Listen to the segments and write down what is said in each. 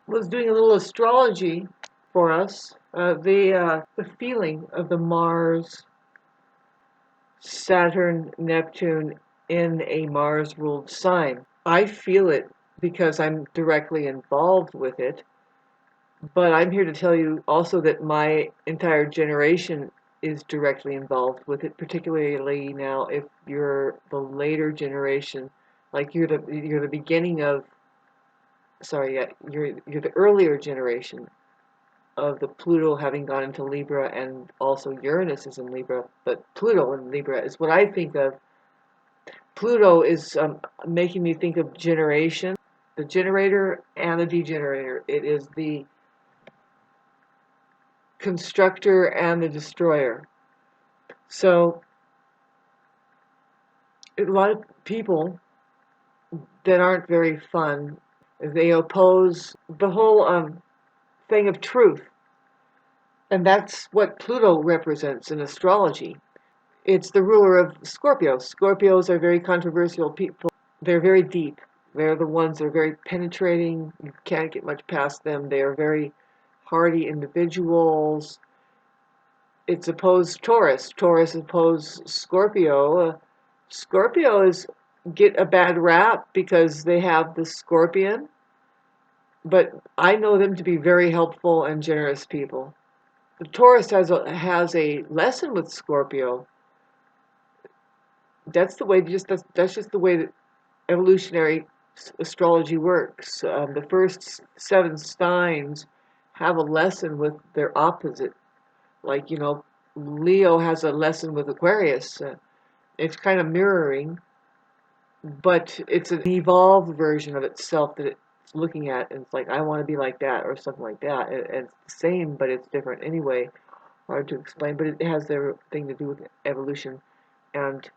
was doing a little astrology for us. The feeling of the Mars, Saturn, Neptune in a Mars-ruled sign. I feel it because I'm directly involved with it, but I'm here to tell you also that my entire generation is directly involved with it, particularly now if you're the later generation, like you're the beginning of, sorry, yeah, you're the earlier generation of the Pluto having gone into Libra, and also Uranus is in Libra, but Pluto in Libra is what I think of. Pluto is making me think of generation, the generator and the degenerator. It is the constructor and the destroyer. So a lot of people that aren't very fun, they oppose the whole thing of truth. And that's what Pluto represents in astrology. It's the ruler of Scorpio. Scorpios are very controversial people. They're very deep. They're the ones that are very penetrating. You can't get much past them. They are very hardy individuals. It's opposed Taurus. Taurus opposed Scorpio. Scorpios get a bad rap because they have the scorpion, but I know them to be very helpful and generous people. The Taurus has a lesson with Scorpio. That's the way. That's just the way that evolutionary astrology works. The first 7 signs have a lesson with their opposite. Like, Leo has a lesson with Aquarius. It's kind of mirroring, but it's an evolved version of itself that it's looking at, and it's like, I want to be like that, or something like that. And it's the same, but it's different anyway. Hard to explain, but it has everything to do with evolution and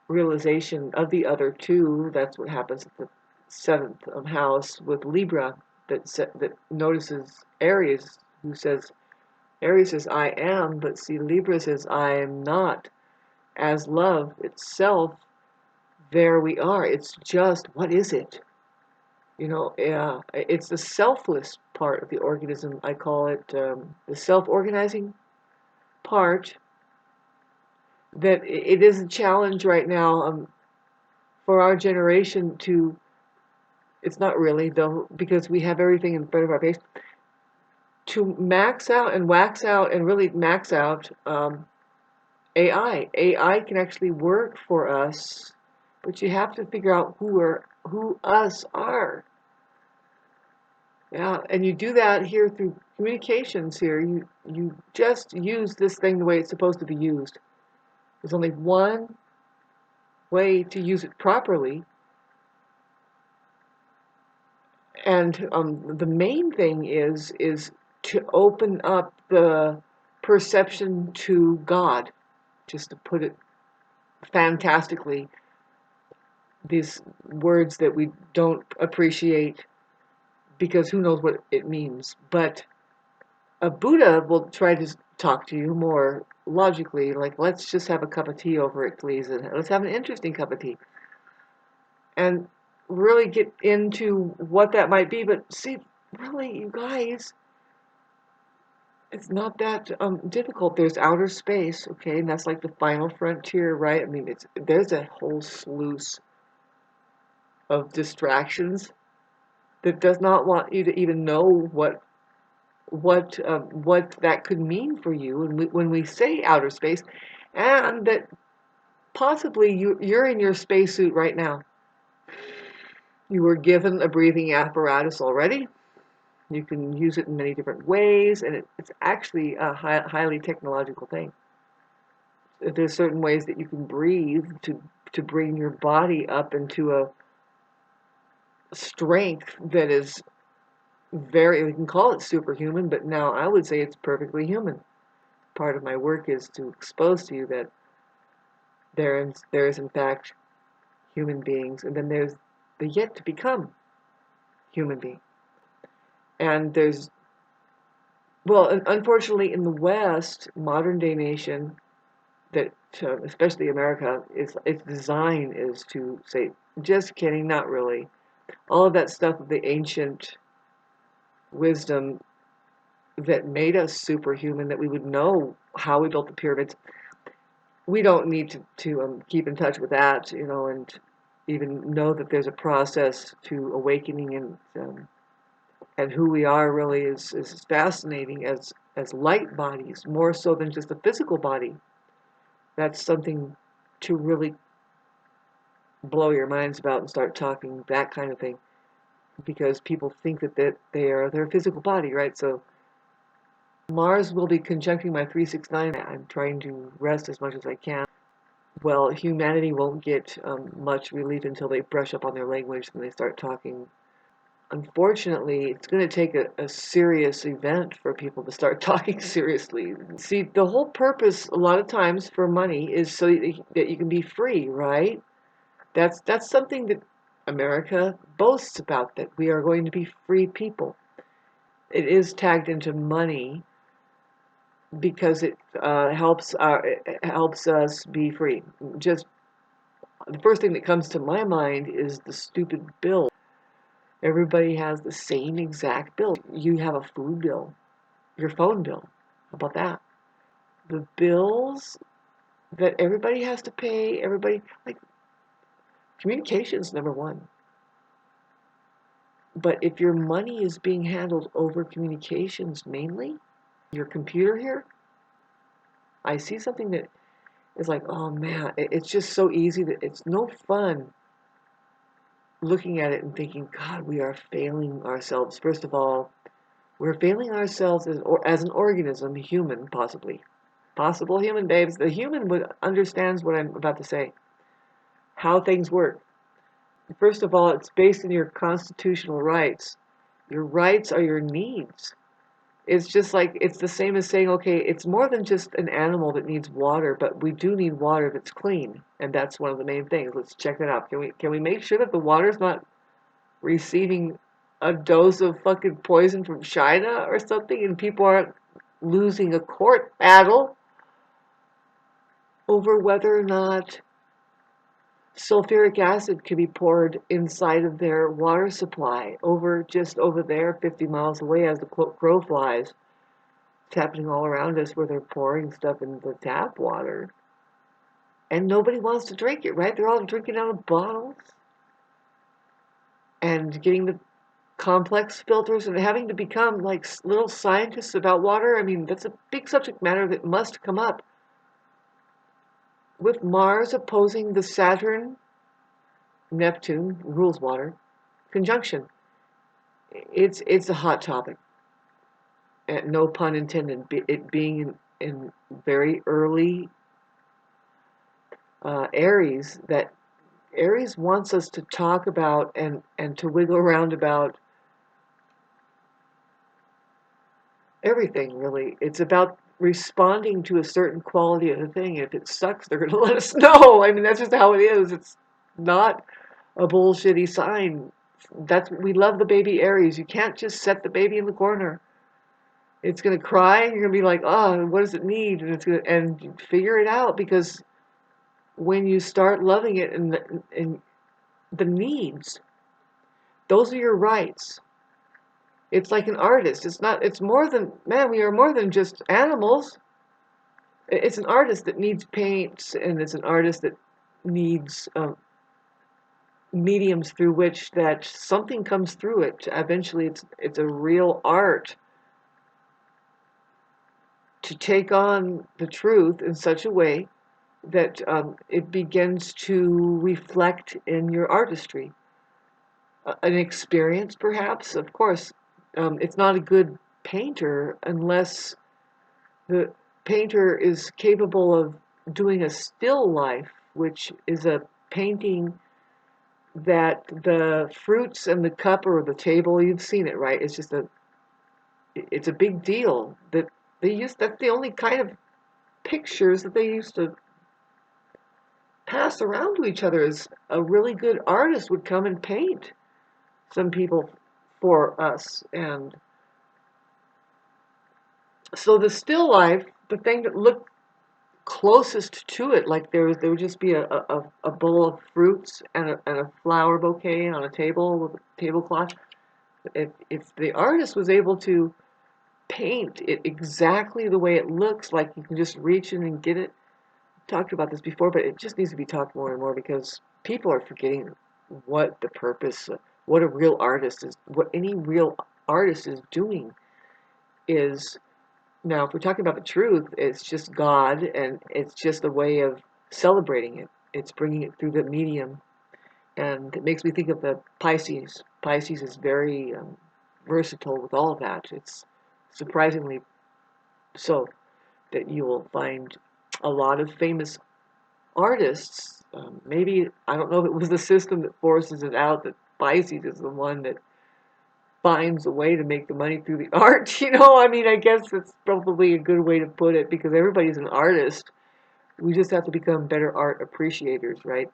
realization of the other two. That's what happens at the 7th house with Libra, that notices Aries, who says, Aries says, I am, but see, Libra says, I am not. As love itself, there we are. It's just, what is it? It's the selfless part of the organism. I call it the self-organizing part. That it is a challenge right now for our generation to, it's not really though, because we have everything in front of our face, to max out and wax out and really max out AI. AI can actually work for us, but you have to figure out who us are. Yeah, and you do that here through communications here. You just use this thing the way it's supposed to be used. There's only one way to use it properly. And the main thing is to open up the perception to God, just to put it fantastically, these words that we don't appreciate because who knows what it means. But a Buddha will try to talk to you more logically, like, let's just have a cup of tea over it, please, and let's have an interesting cup of tea. And really get into what that might be. But see, really, you guys, it's not that difficult. There's outer space, okay, and that's like the final frontier, right? I mean, there's a whole sluice of distractions that does not want you to even know what that could mean for you. And when we say outer space, and that possibly you're in your spacesuit right now. You were given a breathing apparatus already. You can use it in many different ways, and it's actually a highly technological thing. There's certain ways that you can breathe to bring your body up into a strength that is we can call it superhuman, but now I would say it's perfectly human. Part of my work is to expose to you that there is in fact human beings, and then there's the yet to become human being. And unfortunately in the West, modern day nation, that especially America, its design is to say, just kidding, not really. All of that stuff of the ancient wisdom that made us superhuman, that we would know how we built the pyramids. We don't need to keep in touch with that, and even know that there's a process to awakening, and who we are really is fascinating as light bodies, more so than just a physical body. That's something to really blow your minds about and start talking that kind of thing, because people think that they are their physical body, right? So Mars will be conjuncting my 369. I'm trying to rest as much as I can. Well, humanity won't get much relief until they brush up on their language and they start talking. Unfortunately, it's going to take a serious event for people to start talking seriously. See, the whole purpose, a lot of times, for money is so that you can be free, right? That's something that America boasts about, that we are going to be free people. It is tagged into money because it helps us be free. Just the first thing that comes to my mind is the stupid bill. Everybody has the same exact bill. You have a food bill, your phone bill. How about that? The bills that everybody has to pay, like, communication's number one. But if your money is being handled over communications mainly, your computer here, I see something that is like, oh man, it's just so easy that it's no fun looking at it and thinking, God, we are failing ourselves. First of all, we're failing ourselves as an organism, human, possibly. Possible human, babes. The human understands what I'm about to say, how things work. First of all, it's based on your constitutional rights. Your rights are your needs. It's just like, it's the same as saying, okay, it's more than just an animal that needs water, but we do need water that's clean. And that's one of the main things. Let's check that out. Can we make sure that the water's not receiving a dose of fucking poison from China or something, and people aren't losing a court battle over whether or not sulfuric acid can be poured inside of their water supply just over there 50 miles away as the crow flies. It's happening all around us where they're pouring stuff in the tap water. And nobody wants to drink it, right? They're all drinking out of bottles and getting the complex filters and having to become like little scientists about water. I mean, that's a big subject matter that must come up. With Mars opposing the Saturn, Neptune, rules water, conjunction, it's a hot topic. And no pun intended, it being in very early Aries, that Aries wants us to talk about and to wiggle around about everything, really. It's about responding to a certain quality of the thing. If it sucks, they're going to let us know. I mean, that's just how it is. It's not a bullshitty sign. We love the baby Aries. You can't just set the baby in the corner. It's going to cry, and you're going to be like, oh, what does it need? And figure it out, because when you start loving it and the needs, those are your rights. It's like an artist. It's more than, man, we are more than just animals. It's an artist that needs paints, and it's an artist that needs mediums through which that something comes through it. Eventually, it's a real art to take on the truth in such a way that it begins to reflect in your artistry. An experience, perhaps, of course. It's not a good painter unless the painter is capable of doing a still life, which is a painting that the fruits and the cup or the table, you've seen it, right? It's a big deal that that's the only kind of pictures that they used to pass around to each other. Is a really good artist would come and paint some people for us. And so the still life, the thing that looked closest to it, like there would just be a bowl of fruits and a flower bouquet on a table with a tablecloth. If the artist was able to paint it exactly the way it looks, like you can just reach in and get it. Talked about this before, but it just needs to be talked more and more because people are forgetting what the purpose, what a real artist is, what any real artist is doing is. Now, if we're talking about the truth, it's just God, and it's just a way of celebrating it. It's bringing it through the medium, and it makes me think of the Pisces. Pisces is very versatile with all of that. It's surprisingly so that you will find a lot of famous artists. Maybe, I don't know if it was the system that forces it out, that Pisces is the one that finds a way to make the money through the art. I mean, I guess that's probably a good way to put it because everybody's an artist. We just have to become better art appreciators, right?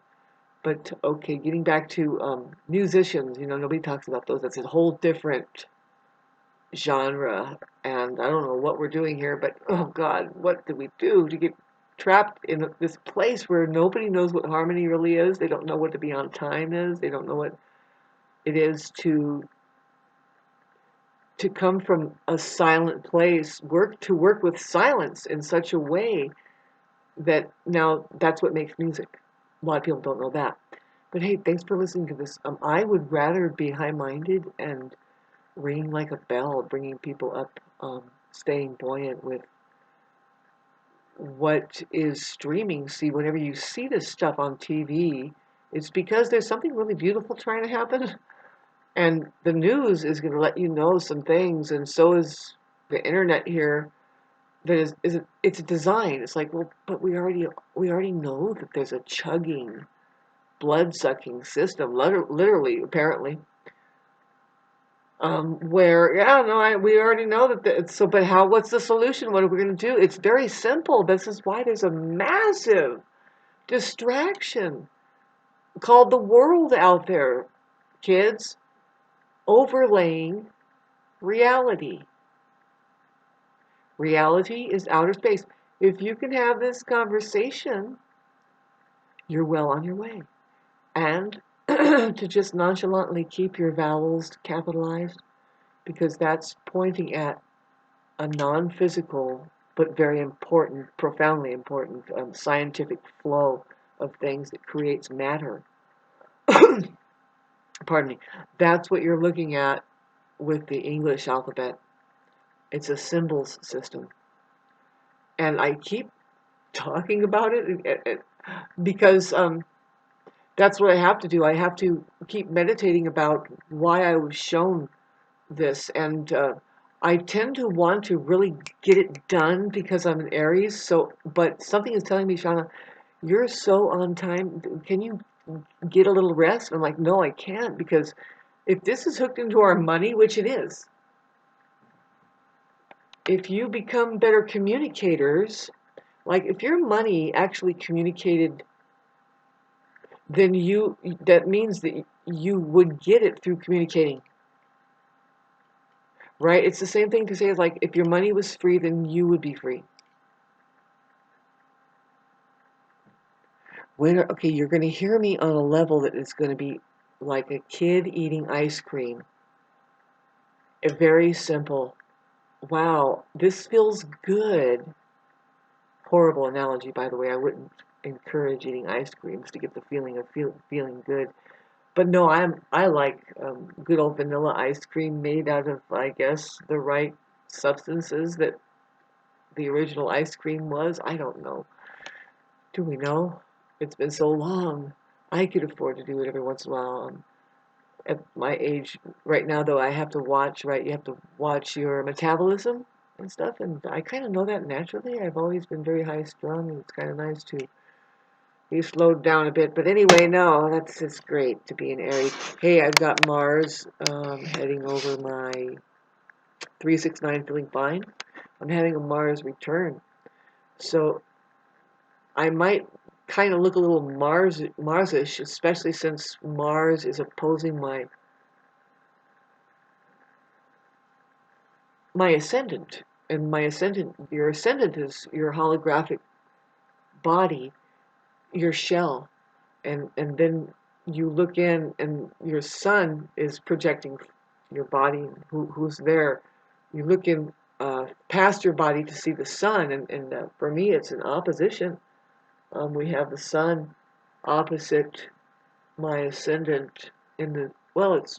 But okay, getting back to musicians, nobody talks about those. That's a whole different genre, and I don't know what we're doing here, but oh God, what did we do to get trapped in this place where nobody knows what harmony really is? They don't know what to be on time is. They don't know what it is to come from a silent place, work with silence in such a way that now that's what makes music. A lot of people don't know that. But hey, thanks for listening to this. I would rather be high-minded and ring like a bell, bringing people up, staying buoyant with what is streaming. See, whenever you see this stuff on TV, it's because there's something really beautiful trying to happen. And the news is going to let you know some things, and so is the internet here. That it's a design. It's like, well, but we already know that there's a chugging, blood-sucking system, literally, apparently. Where, yeah, no, we already know that. So, but what's the solution? What are we going to do? It's very simple. This is why there's a massive distraction called the world out there, kids, overlaying reality. Reality is outer space. If you can have this conversation, you're well on your way. And to just nonchalantly keep your vowels capitalized, because that's pointing at a non-physical but very important, profoundly important scientific flow of things that creates matter. Pardon me. That's what you're looking at with the English alphabet. It's a symbols system. And I keep talking about it because that's what I have to do. I have to keep meditating about why I was shown this. And I tend to want to really get it done because I'm an Aries. But something is telling me, Shauna, you're so on time. Can you get a little rest? And I'm like, no, I can't, because if this is hooked into our money, which it is, if you become better communicators, like if your money actually communicated, then that means that you would get it through communicating, right? It's the same thing to say, like, if your money was free, then you would be free. Okay, you're going to hear me on a level that is going to be like a kid eating ice cream. A very simple, wow, this feels good. Horrible analogy, by the way. I wouldn't encourage eating ice creams to get the feeling of feeling good. But no, I like good old vanilla ice cream made out of, I guess, the right substances that the original ice cream was. I don't know. Do we know? It's been so long. I could afford to do it every once in a while. At my age right now, though, I have to watch, right? You have to watch your metabolism and stuff, and I kind of know that naturally. I've always been very high strung, and it's kind of nice to be slowed down a bit. But anyway, no, that's just great to be an Aries. Hey, I've got Mars heading over my 369, feeling fine. I'm having a Mars return, so I might kind of look a little Marsish, especially since Mars is opposing my ascendant. And your ascendant is your holographic body, your shell. And then you look in, and your sun is projecting your body, who's there. You look in past your body to see the sun, and for me, it's an opposition. We have the sun opposite my ascendant in the, well, it's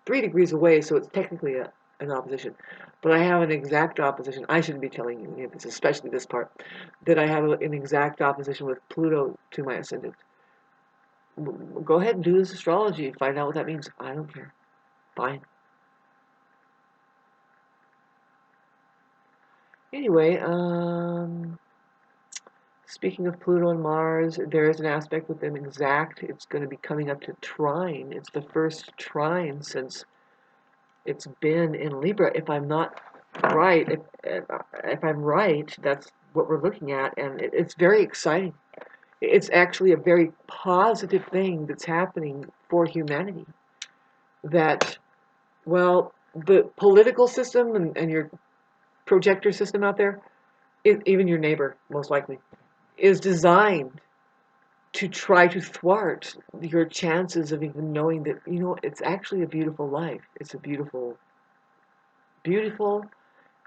3 degrees away, so it's technically an opposition. But I have an exact opposition. I shouldn't be telling you this, especially this part, that I have an exact opposition with Pluto to my ascendant. Go ahead and do this astrology. Find out what that means. I don't care. Fine. Anyway, speaking of Pluto and Mars, there is an aspect with them exact. It's going to be coming up to trine. It's the first trine since it's been in Libra. If I'm not right, if I'm right, that's what we're looking at, and it's very exciting. It's actually a very positive thing that's happening for humanity. That, well, the political system and your projector system out there, even your neighbor, most likely, is designed to try to thwart your chances of even knowing that, it's actually a beautiful life. It's a beautiful, beautiful,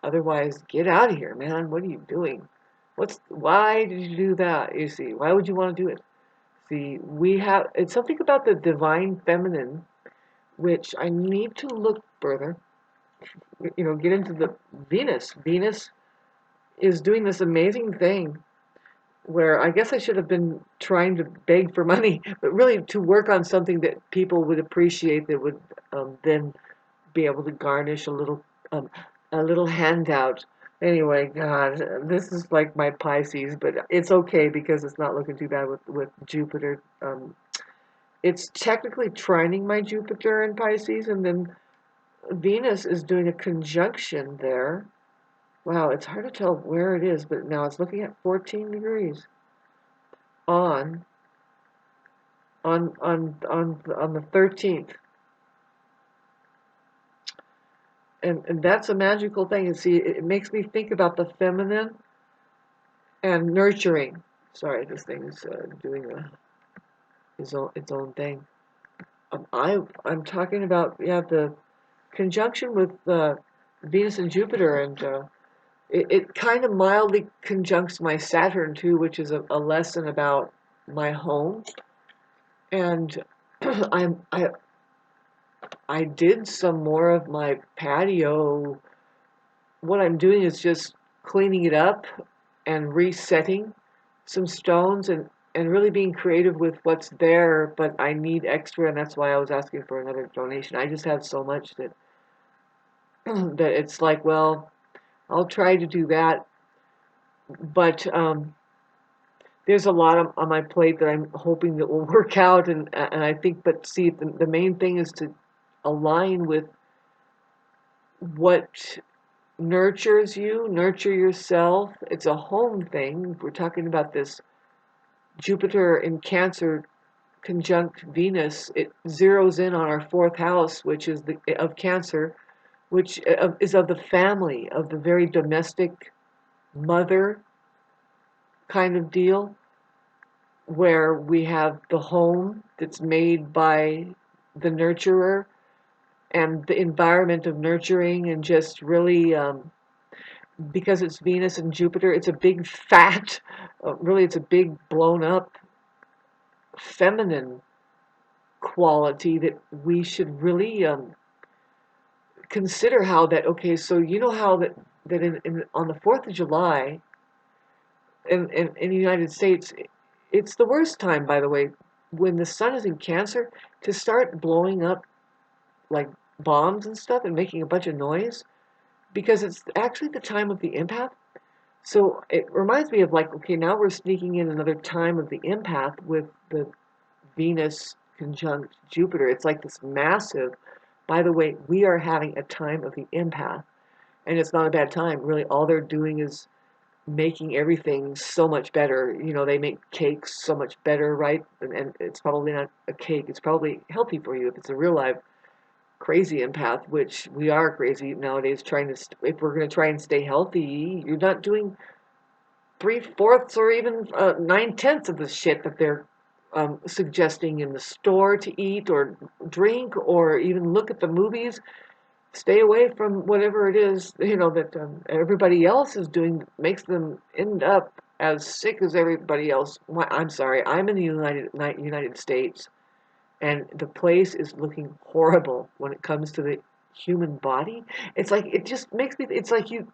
otherwise, get out of here, man. What are you doing? Why did you do that? You see, why would you want to do it? See, it's something about the divine feminine, which I need to look further, get into the Venus. Venus is doing this amazing thing where I guess I should have been trying to beg for money, but really to work on something that people would appreciate, that would then be able to garnish a little handout. Anyway, God, this is like my Pisces, but it's okay because it's not looking too bad with Jupiter. It's technically trining my Jupiter in Pisces, and then Venus is doing a conjunction there. Wow, it's hard to tell where it is, but now it's looking at 14 degrees on the 13th. And that's a magical thing. And see, it makes me think about the feminine and nurturing. Sorry, this thing is doing its own thing. I'm talking about, the conjunction with Venus and Jupiter, and it kind of mildly conjuncts my Saturn too, which is a lesson about my home. And I did some more of my patio. What I'm doing is just cleaning it up and resetting some stones, and really being creative with what's there, but I need extra, and that's why I was asking for another donation. I just have so much that that it's like, well, I'll try to do that, but there's a lot on my plate that I'm hoping that will work out, and I think, but see, the main thing is to align with what nurtures you, nurture yourself. It's a home thing. We're talking about this Jupiter in Cancer conjunct Venus. It zeroes in on our fourth house, which is of Cancer, which is of the family, of the very domestic mother kind of deal, where we have the home that's made by the nurturer and the environment of nurturing, and just really, because it's Venus and Jupiter, it's a big fat, really it's a big blown up feminine quality that we should really consider. How that, okay, so how that on the 4th of July in the United States, it's the worst time, by the way, when the sun is in Cancer, to start blowing up like bombs and stuff and making a bunch of noise, because it's actually the time of the empath. So it reminds me of, like, okay, now we're sneaking in another time of the empath with the Venus conjunct Jupiter. It's like this massive, by the way, we are having a time of the empath, and it's not a bad time. Really, all they're doing is making everything so much better. They make cakes so much better, right? And it's probably not a cake. It's probably healthy for you if it's a real live crazy empath, which we are crazy nowadays. If we're going to try and stay healthy, you're not doing 3/4 or even 9/10 of the shit that they're suggesting in the store to eat or drink or even look at the movies. Stay away from whatever it is, that everybody else is doing, makes them end up as sick as everybody else. I'm sorry, I'm in the United States, and the place is looking horrible when it comes to the human body. It's like, it just makes me, it's like, you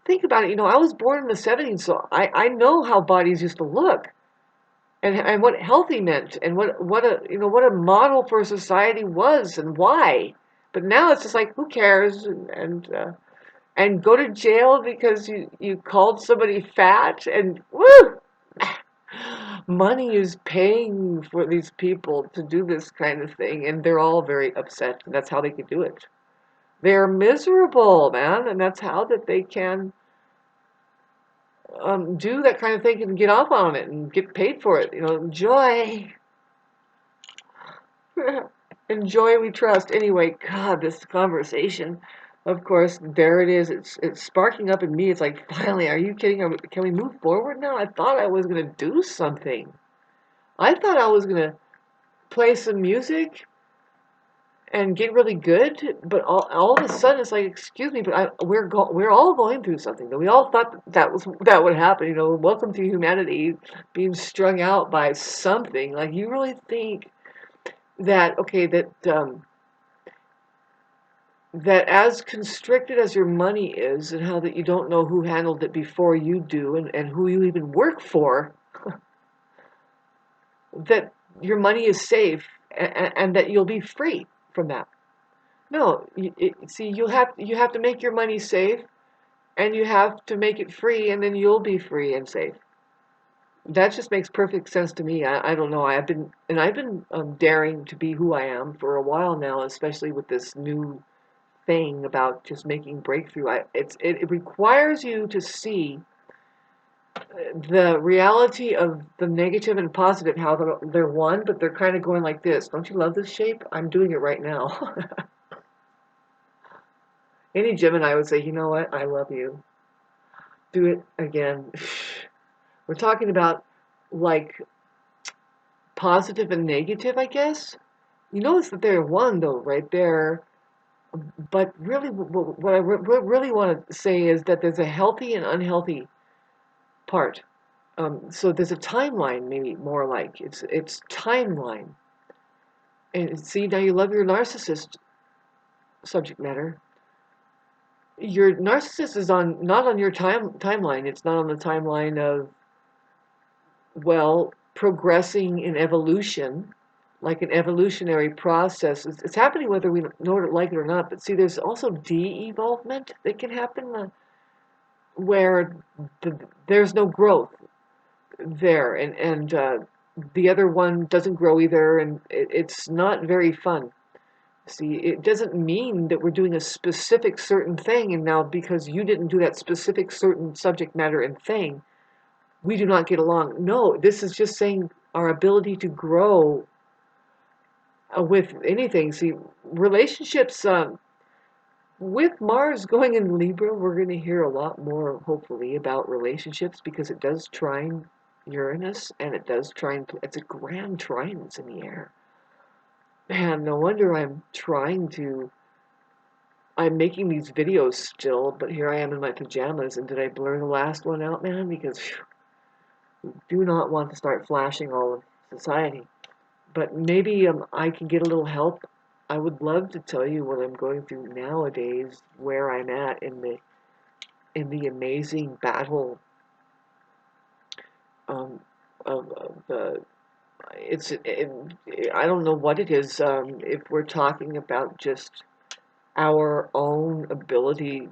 think about it, I was born in the 70s, so I know how bodies used to look. And what healthy meant, and what a model for society was, and why. But now it's just like, who cares, and go to jail because you called somebody fat, and woo, money is paying for these people to do this kind of thing, and they're all very upset. And that's how they can do it. They're miserable, man, and that's how that they can do that kind of thing and get off on it and get paid for it. Joy. Enjoy, we trust. Anyway, God, this conversation, of course, there it is. It's sparking up in me. It's like, finally, are you kidding? Can we move forward now? I thought I was going to do something. I thought I was going to play some music and get really good, but all of a sudden it's like, excuse me, but we're all going through something. We all thought that would happen. Welcome to humanity, being strung out by something. Like, you really think that, okay, that as constricted as your money is, and how that you don't know who handled it before you do, and who you even work for, that your money is safe, and that you'll be free from that. No, see, you have to make your money safe, and you have to make it free, and then you'll be free and safe. That just makes perfect sense to me. I don't know. I've been daring to be who I am for a while now, especially with this new thing about just making breakthrough. It requires you to see the reality of the negative and positive, how they're one, but they're kind of going like this. Don't you love this shape? I'm doing it right now. Any Gemini would say, you know what? I love you. Do it again. We're talking about, like, positive and negative, I guess. You notice that they're one, though, right there. But really, what I really want to say is that there's a healthy and unhealthy part. So there's a timeline, maybe more like it's timeline. And see, now you love your narcissist subject matter. Your narcissist is not on your timeline. It's not on the timeline of, well, progressing in evolution, like an evolutionary process. It's happening whether we know it, like it or not. But see, there's also de-evolvement that can happen, where there's no growth there, and the other one doesn't grow either, and it's not very fun. See, it doesn't mean that we're doing a specific certain thing, and now because you didn't do that specific certain subject matter and thing, we do not get along. No, this is just saying our ability to grow with anything. See, relationships, with Mars going in Libra, we're going to hear a lot more, hopefully, about relationships, because it does trine Uranus, and it does trine, it's a grand trine that's in the air. Man, no wonder I'm making these videos still, but here I am in my pajamas, and did I blur the last one out, man? Because we do not want to start flashing all of society. But maybe I can get a little help. I would love to tell you what I'm going through nowadays, where I'm at in the amazing battle of the. I don't know what it is. If we're talking about just our own ability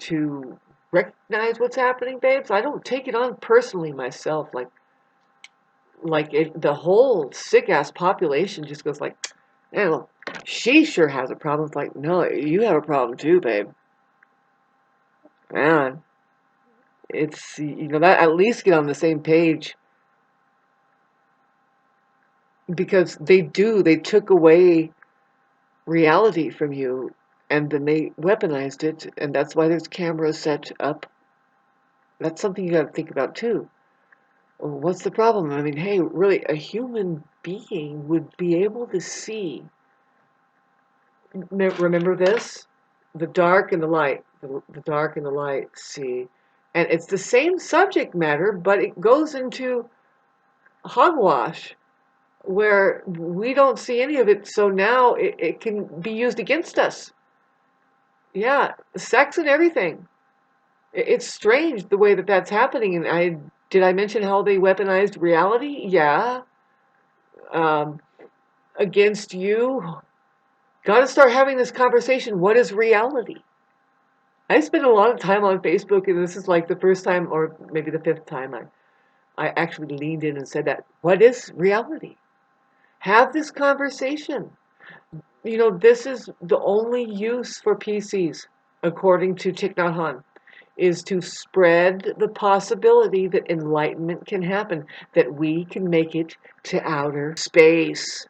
to recognize what's happening, babes, I don't take it on personally myself. The whole sick ass population just goes like, hey, look, she sure has a problem. It's like, no, you have a problem too, babe. Man, it's, that at least get on the same page, because they took away reality from you, and then they weaponized it, and that's why there's cameras set up. That's something you got to think about too. What's the problem? I mean, hey, really, a human being would be able to see. Remember this? The dark and the light. The dark and the light see. And it's the same subject matter, but it goes into hogwash where we don't see any of it, so now it can be used against us. Yeah, sex and everything. It's strange the way that that's happening. And did I mention how they weaponized reality? Yeah. Um, against you. Got to start having this conversation. What is reality? I spend a lot of time on Facebook, and this is like the first time, or maybe the fifth time, I actually leaned in and said that. What is reality? Have this conversation. This is the only use for PCs, according to Thich Nhat Hanh, is to spread the possibility that enlightenment can happen, that we can make it to outer space.